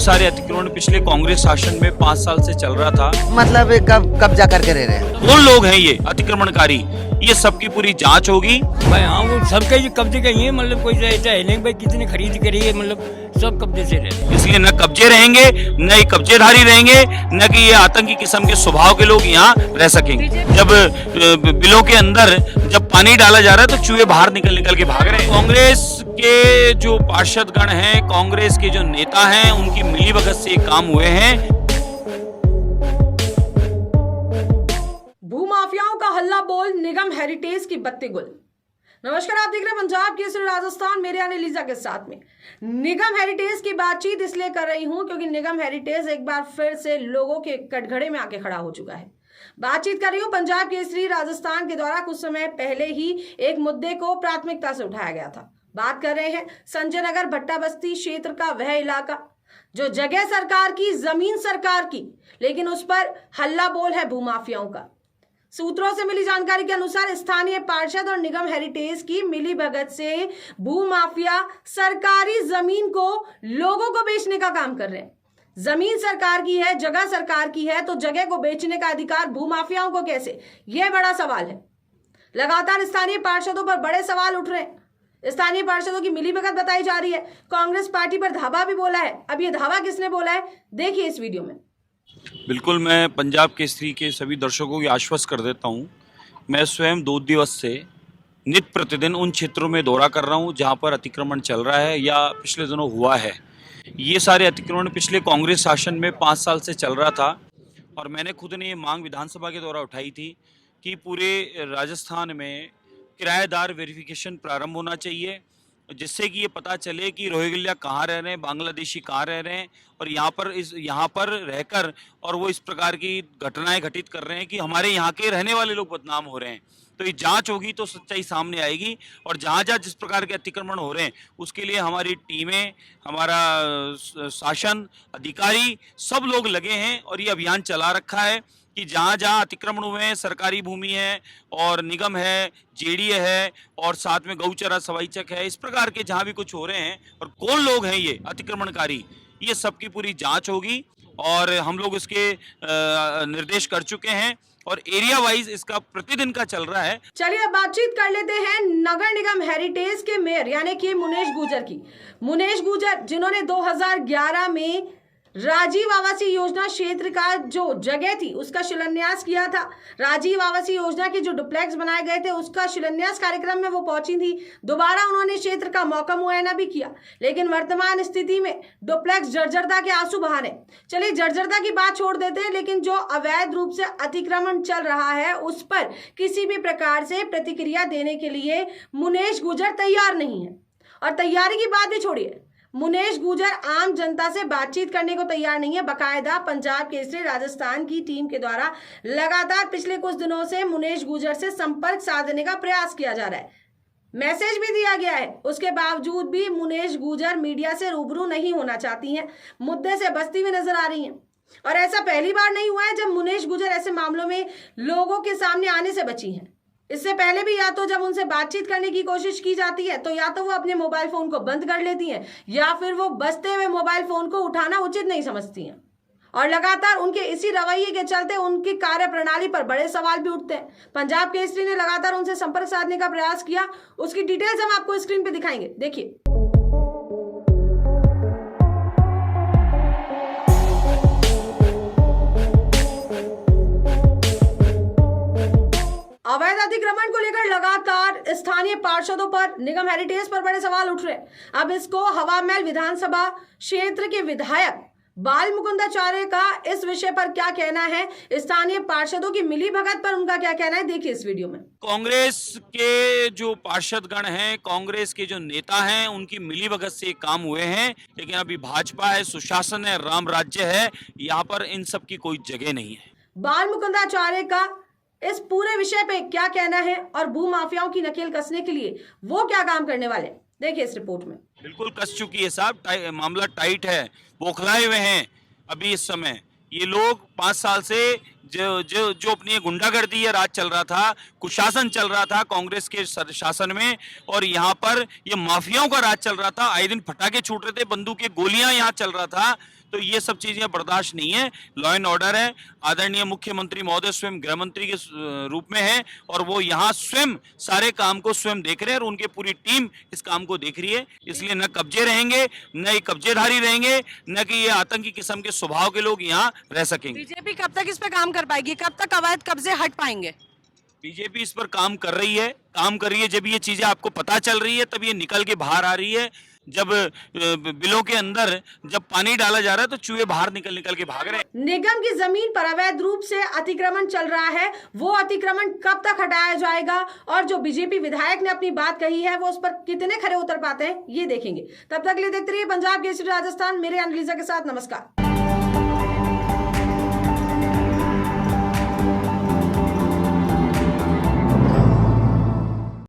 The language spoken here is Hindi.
सारे अतिक्रमण पिछले कांग्रेस शासन में 5 साल से चल रहा था। मतलब कब्जा करके रह रहे हैं। कौन लोग हैं ये अतिक्रमणकारी, ये सबकी पूरी जांच होगी। भाई हाँ, वो सबके ही कब्जे का ही है, मतलब कोई ऐसा है नहीं भाई कितने खरीद करी है, मतलब सब कब्जे से रहे। इसलिए न कब्जे रहेंगे, न ये कब्जेधारी रहेंगे, न कि ये आतंकी किस्म के स्वभाव के लोग यहाँ रह सकेंगे। जब बिलों के अंदर जब पानी डाला जा रहा है तो चूहे बाहर निकल के भाग रहे हैं। कांग्रेस के जो पार्षदगण हैं, कांग्रेस के जो नेता हैं, उनकी मिलीभगत से ये काम हुए हैं। भूमाफियाओं का हल्ला बोल निगम हेरिटेज की बत्ती गुल। नमस्कार, आप देख रहे हैं पंजाब केसरी राजस्थान, मेरे यानी लीजा के साथ में। निगम हेरिटेज की बातचीत इसलिए कर रही हूं क्योंकि निगम हेरिटेज एक बार फिर से लोगों के कटघरे में आके खड़ा हो चुका है। बातचीत कर रही हूं पंजाब केसरी राजस्थान के द्वारा कुछ समय पहले ही एक मुद्दे को प्राथमिकता से उठाया गया था। बात कर रहे हैं संजय नगर भट्टा बस्ती क्षेत्र का वह इलाका जो जगह सरकार की, जमीन सरकार की, लेकिन उस पर हल्ला बोल है भूमाफियाओं का। सूत्रों से मिली जानकारी के अनुसार स्थानीय पार्षद और निगम हेरिटेज की मिलीभगत से भूमाफिया सरकारी जमीन को लोगों को बेचने का काम कर रहे हैं। जमीन सरकार की है, जगह सरकार की है, तो जगह को बेचने का अधिकार भूमाफियाओं को कैसे? यह बड़ा सवाल है। लगातार स्थानीय पार्षदों पर बड़े सवाल उठ रहे हैं। स्थानीय पार्षदों की मिलीभगत बताई जा रही है। कांग्रेस पार्टी पर धावा भी बोला है। अब यह धावा किसने बोला है, देखिए इस वीडियो में। बिल्कुल, मैं पंजाब केसरी के सभी दर्शकों की आश्वस्त कर देता हूं, मैं स्वयं 2 दिवस से नित्य प्रतिदिन उन क्षेत्रों में दौरा कर रहा हूं जहां पर अतिक्रमण चल रहा है या पिछले दिनों हुआ है। ये सारे अतिक्रमण पिछले कांग्रेस शासन में 5 साल से चल रहा था और मैंने खुद ने ये मांग विधानसभा के द्वारा उठाई थी कि पूरे राजस्थान में किराएदार वेरिफिकेशन प्रारंभ होना चाहिए, जिससे कि ये पता चले कि रोहिंग्या कहाँ रह रहे हैं, बांग्लादेशी कहाँ रह रहे हैं, और यहाँ पर रहकर और वो इस प्रकार की घटनाएं घटित कर रहे हैं कि हमारे यहाँ के रहने वाले लोग बदनाम हो रहे हैं। तो ये जांच होगी तो सच्चाई सामने आएगी। और जहाँ जहाँ जिस प्रकार के अतिक्रमण हो रहे हैं उसके लिए हमारी टीमें, हमारा शासन, अधिकारी सब लोग लगे हैं और ये अभियान चला रखा है कि जहाँ जहाँ अतिक्रमण हुए हैं, सरकारी भूमि है और निगम है, जेडीए है और साथ में गौचरा सवाईचक है, इस प्रकार के जहाँ भी कुछ हो रहे हैं और कौन लोग हैं ये अतिक्रमणकारी, ये सबकी पूरी जांच होगी। और हम लोग इसके निर्देश कर चुके हैं और एरिया वाइज इसका प्रतिदिन का चल रहा है। चलिए अब बातचीत कर लेते हैं नगर निगम हेरिटेज के मेयर यानी कि मुनेश गुर्जर की। मुनेश गुर्जर जिन्होंने 2011 में राजीव आवासीय योजना क्षेत्र का जो जगह थी उसका शिलान्यास किया था। राजीव आवासीय योजना के जो डुप्लेक्स बनाए गए थे उसका शिलान्यास कार्यक्रम में वो पहुंची थी। दोबारा उन्होंने क्षेत्र का मौका मुआयना भी किया, लेकिन वर्तमान स्थिति में डुप्लेक्स जर्जरता के आंसू बहा रहे। चलिए जर्जरता की बात छोड़ देते हैं, लेकिन जो अवैध रूप से अतिक्रमण चल रहा है उस पर किसी भी प्रकार से प्रतिक्रिया देने के लिए मुनेश गुर्जर तैयार नहीं है। और तैयारी की बात भी छोड़िए, मुनेश गुर्जर आम जनता से बातचीत करने को तैयार नहीं है। बकायदा पंजाब केसरी राजस्थान की टीम के द्वारा लगातार पिछले कुछ दिनों से मुनेश गुर्जर से संपर्क साधने का प्रयास किया जा रहा है, मैसेज भी दिया गया है। उसके बावजूद भी मुनेश गुर्जर मीडिया से रूबरू नहीं होना चाहती हैं, मुद्दे से बचती हुई नजर आ रही हैं। और ऐसा पहली बार नहीं हुआ है जब मुनेश गुर्जर ऐसे मामलों में लोगों के सामने आने से बची हैं। इससे पहले भी या तो जब उनसे बातचीत करने की कोशिश की जाती है तो या तो वो अपने मोबाइल फोन को बंद कर लेती हैं या फिर वो बजते हुए मोबाइल फोन को उठाना उचित नहीं समझती हैं। और लगातार उनके इसी रवैये के चलते उनकी कार्य प्रणाली पर बड़े सवाल भी उठते हैं। पंजाब केसरी ने लगातार उनसे संपर्क साधने का प्रयास किया, उसकी डिटेल्स हम आपको स्क्रीन पे दिखाएंगे, देखिए। अवैध अतिक्रमण को लेकर लगातार स्थानीय पार्षदों पर, निगम हेरिटेज पर बड़े सवाल उठ रहे हैं। अब इसको हवा महल विधानसभा क्षेत्र के विधायक बाल मुकुंदाचार्य का इस विषय पर क्या कहना है, स्थानीय पार्षदों की मिलीभगत पर उनका क्या कहना है, देखिए इस वीडियो में। कांग्रेस के जो पार्षदगण हैं, कांग्रेस के जो नेता हैं, उनकी मिलीभगत से काम हुए हैं, लेकिन अभी भाजपा है, सुशासन है, राम राज्य है, यहाँ पर इन सब की कोई जगह नहीं है। बाल मुकुंदाचार्य का इस पूरे विषय पे क्या कहना है और भूमाफियाओं की नकेल कसने के लिए वो क्या काम करने वाले, देखिए इस रिपोर्ट में। बिल्कुल कस चुकी है साहब, मामला टाइट है, बौखलाए हुए हैं अभी इस समय। ये लोग 5 साल से जो अपनी ये गुंडागर्दी ये राज चल रहा था, कुशासन चल रहा था कांग्रेस के शासन में, और यहाँ पर ये माफियाओं का राज चल रहा था। आए दिन पटाखे छूट रहे थे, बंदूक की गोलियां यहाँ चल रहा था। तो ये सब चीजें बर्दाश्त नहीं है। लॉ एंड ऑर्डर है, आदरणीय मुख्यमंत्री महोदय स्वयं गृह मंत्री के रूप में है, और वो यहाँ स्वयं सारे काम को स्वयं देख रहे हैं, और उनकी पूरी टीम इस काम को देख रही है। इसलिए न कब्जे रहेंगे, न ये कब्जेधारी रहेंगे, न कि ये आतंकी किस्म के स्वभाव के लोग यहाँ रह सकेंगे। बीजेपी कब तक इस पे काम कर पाएगी, कब तक अवैध कब्जे हट पाएंगे? बीजेपी इस पर काम कर रही है, काम कर रही है। जब ये चीजें आपको पता चल रही है तब ये निकल के बाहर आ रही है। जब बिलों के अंदर जब पानी डाला जा रहा है तो चूहे बाहर निकल के भाग रहे हैं। निगम की जमीन पर अवैध रूप से अतिक्रमण चल रहा है, वो अतिक्रमण कब तक हटाया जाएगा, और जो बीजेपी विधायक ने अपनी बात कही है वो उस पर कितने खरे उतर पाते हैं, ये देखेंगे। तब तक के लिए देखते रहिए पंजाब केसरी राजस्थान। मेरे एनालिजा के साथ नमस्कार।